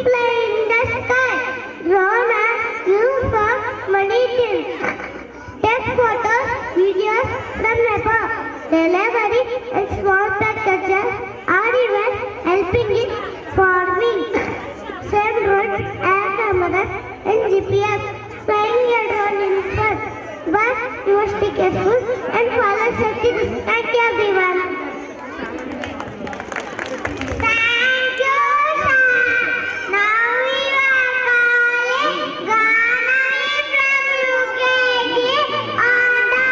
fly in the sky. Drone used for monitoring. Take photos, videos from above. Delivery and small packages are even helping in farming. Save roads, air cameras and GPS. Flying a drone in fun. But you must be careful and follow safety rules. Thank you everyone. Thank you, sir. Now we are calling Ganai from UKG on the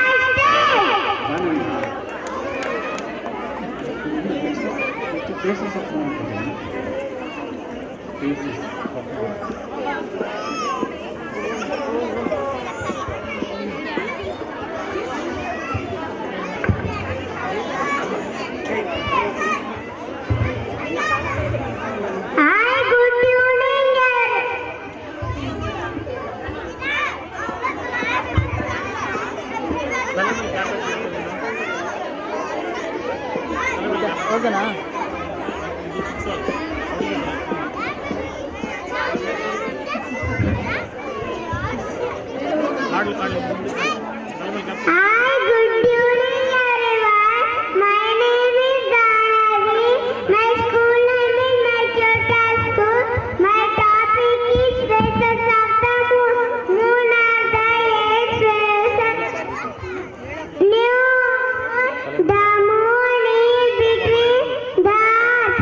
Hi, good evening. ಓಕೆನಾ Hi, good evening everyone. My name is Dhanvi. My school name is Nachota School. My topic is phases of the moon. Moon are the 8 phases. New the moon is between the earth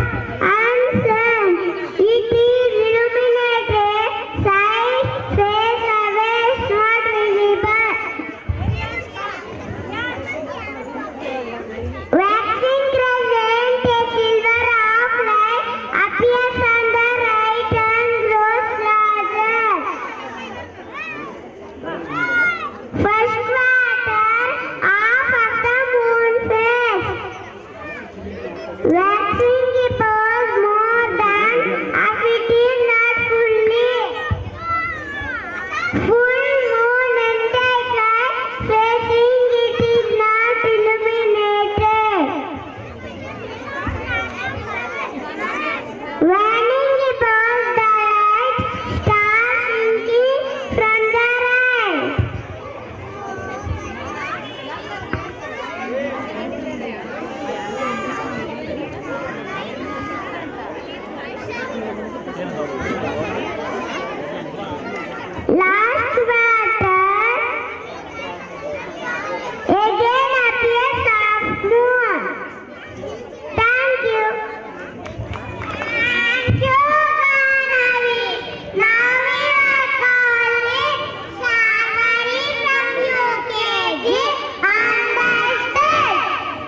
and sun. It is illuminated. Side face away is not visible. Waxing crescent, a silver half light appears on the right and grows larger. First quarter, half of the moon phase. Waxing evolves more than as it is not fully. Full moon entire facing it is not illuminated. Waning evolves the light starts sinking from the right. Last quarter, again appears half moon. Thank you. Thank you, Ganai. Now we are calling Sharvari from UKG understood.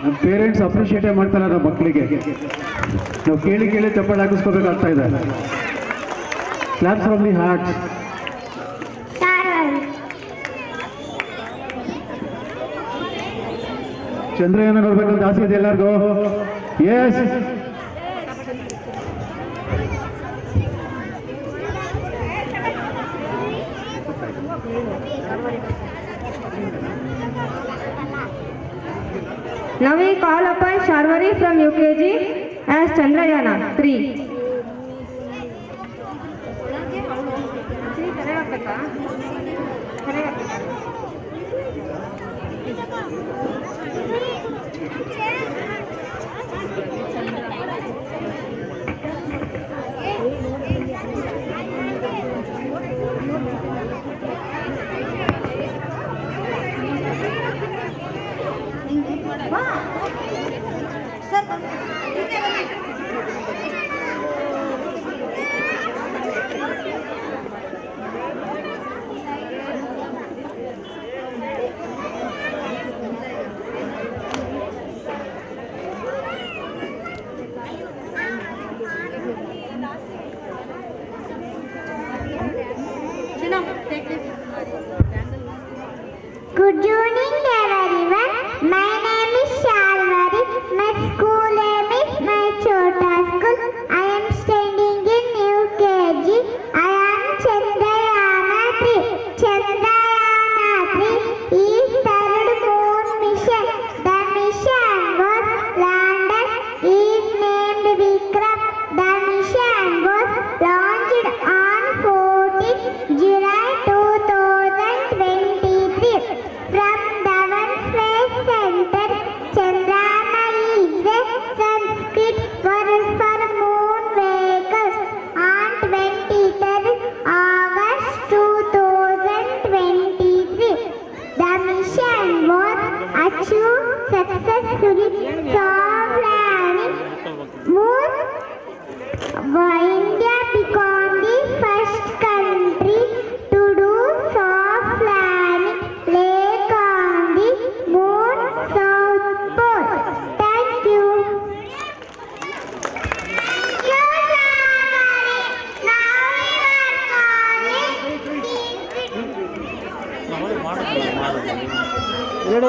ನಮ್ಮ parents appreciate ಮಾಡ್ತಾರೆ ನಮ್ಮ ಮಕ್ಕಳಿಗೆ. ನಾವು ಕೇಳಿ ಕೇಳಿ ಚಪ್ಪಾಳೆ ಹಾಕಿಸ್ಕೋಬೇಕಾಗ್ತಾ ಇದೆ. Claps from the heart. Sharvari. Chandrayaan ನೋಡ್ಬೇಕಂತ ಆಸೆ ಇದೆ ಎಲ್ಲರಿಗೂ? Yes. Now we call upon Sharvari from UKG as Chandrayana 3. Good evening everyone. My name is Sharvari. My school name is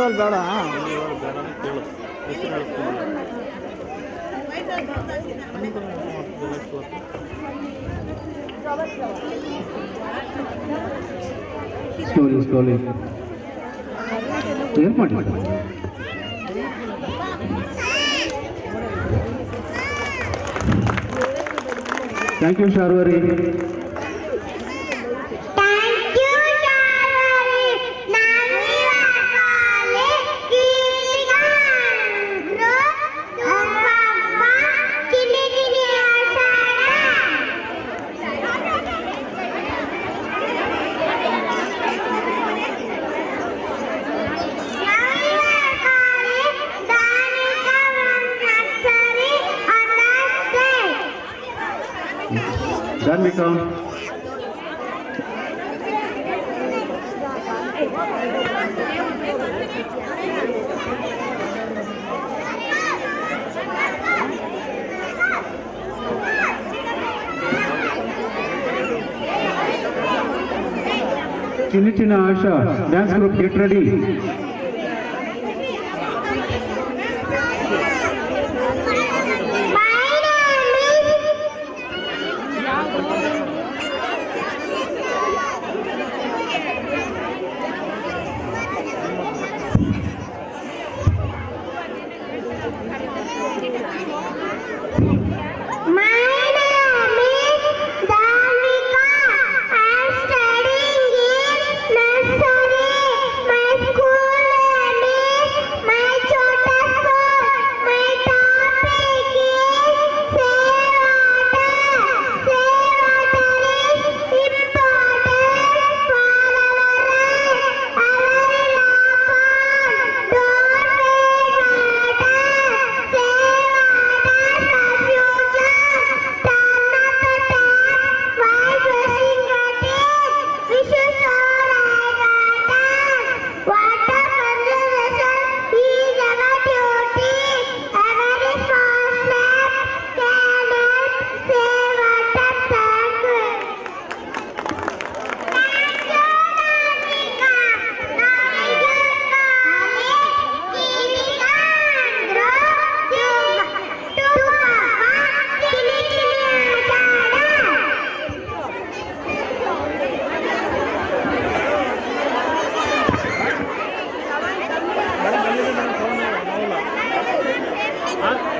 ವಿಡಿಯೋದಲ್ಲಿ ಬೇಡ ವಿಡಿಯೋದಲ್ಲಿ ಬೇಡ ಅಂತ ಕೇಳು ಹೆಸರು ಹೇಳ್ತೀನಿ ಸ್ಲೋಲಿ ಏನು ಮಾಡಿ thank you Sharvari. Thank you, Sharvari. Navivakale Kirigandro Uppappa Kiligiri Asada. Navivakale Danika Naksari Understand. ಧಾರ್ಮಿಕ ಚಿನ್ನ ಆಶಾ ಡ್ಯಾನ್ಸ್ ಗ್ರೂಪ್ ಗೆಟ್ ರೆಡಿ.